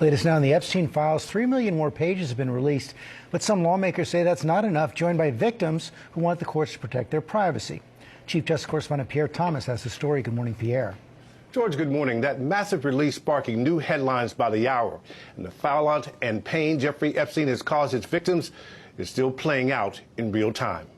Latest now in the Epstein files, 3 million more pages have been released, but some lawmakers say that's not enough, joined by victims who want the courts to protect their privacy. Chief Justice Correspondent Pierre Thomas has the story. Good morning, Pierre. George, good morning. That massive release sparking new headlines by the hour. And the fallout and pain Jeffrey Epstein has caused its victims is still playing out in real time.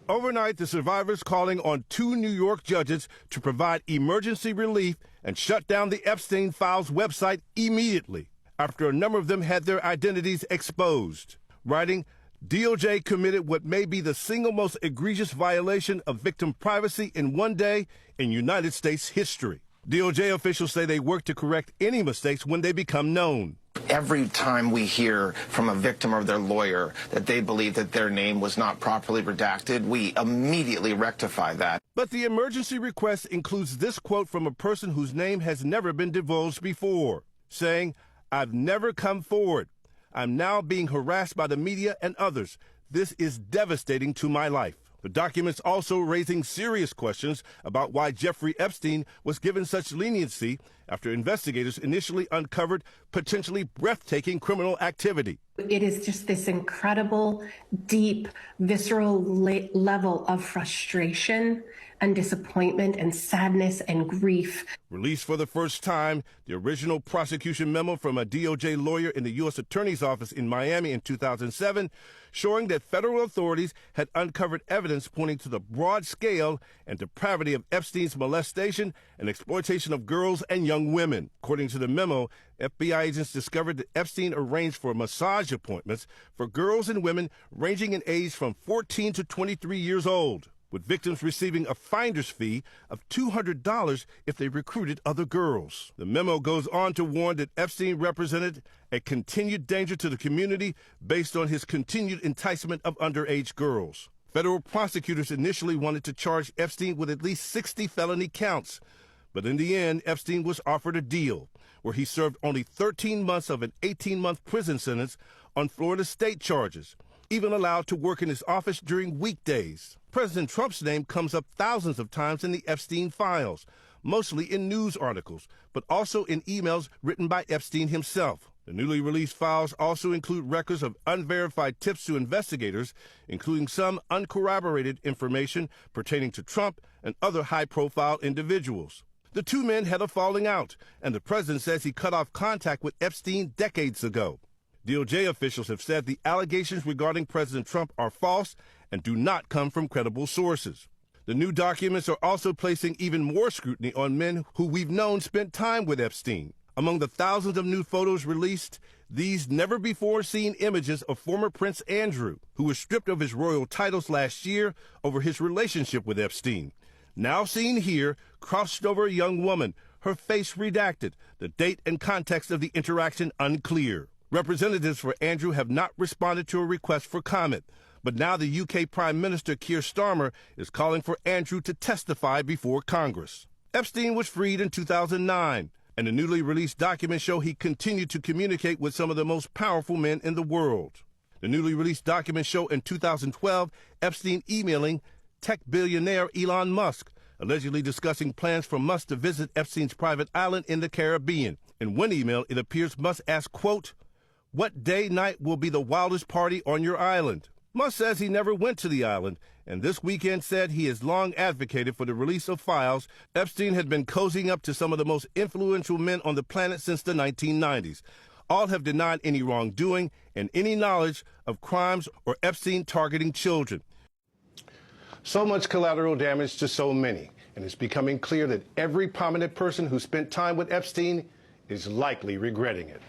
Overnight, the survivors calling on 2 New York judges to provide emergency relief and shut down the Epstein Files website immediately after a number of them had their identities exposed. Writing, DOJ committed what may be the single most egregious violation of victim privacy in one day in United States history. DOJ officials say they work to correct any mistakes when they become known. Every time we hear from a victim or their lawyer that they believe that their name was not properly redacted, we immediately rectify that. But the emergency request includes this quote from a person whose name has never been divulged before, saying, "I've never come forward. I'm now being harassed by the media and others. This is devastating to my life." The documents also raising serious questions about why Jeffrey Epstein was given such leniency after investigators initially uncovered potentially breathtaking criminal activity. It is just this incredible, deep, visceral level of frustration and disappointment and sadness and grief. Released for the first time, the original prosecution memo from a DOJ lawyer in the U.S. Attorney's Office in Miami in 2007, showing that federal authorities had uncovered evidence pointing to the broad scale and depravity of Epstein's molestation and exploitation of girls and young women. According to the memo, FBI agents discovered that Epstein arranged for massage appointments for girls and women ranging in age from 14 to 23 years old, with victims receiving a finder's fee of $200 if they recruited other girls. The memo goes on to warn that Epstein represented a continued danger to the community based on his continued enticement of underage girls. Federal prosecutors initially wanted to charge Epstein with at least 60 felony counts, but in the end, Epstein was offered a deal where he served only 13 months of an 18-month prison sentence on Florida state charges, even allowed to work in his office during weekdays. President Trump's name comes up thousands of times in the Epstein files, mostly in news articles, but also in emails written by Epstein himself. The newly released files also include records of unverified tips to investigators, including some uncorroborated information pertaining to Trump and other high-profile individuals. The 2 men had a falling out, and the president says he cut off contact with Epstein decades ago. DOJ officials have said the allegations regarding President Trump are false and do not come from credible sources. The new documents are also placing even more scrutiny on men who we've known spent time with Epstein. Among the thousands of new photos released, these never-before-seen images of former Prince Andrew, who was stripped of his royal titles last year over his relationship with Epstein. Now seen here, crouched over a young woman, her face redacted, the date and context of the interaction unclear. Representatives for Andrew have not responded to a request for comment, but now the UK Prime Minister Keir Starmer is calling for Andrew to testify before Congress. Epstein was freed in 2009, and the newly released documents show he continued to communicate with some of the most powerful men in the world. The newly released documents show in 2012 Epstein emailing tech billionaire Elon Musk, allegedly discussing plans for Musk to visit Epstein's private island in the Caribbean. In one email, it appears Musk asked, quote, "What day night will be the wildest party on your island?" Musk says he never went to the island, and this weekend said he has long advocated for the release of files. Epstein had been cozying up to some of the most influential men on the planet since the 1990s. All have denied any wrongdoing and any knowledge of crimes or Epstein targeting children. So much collateral damage to so many, and it's becoming clear that every prominent person who spent time with Epstein is likely regretting it.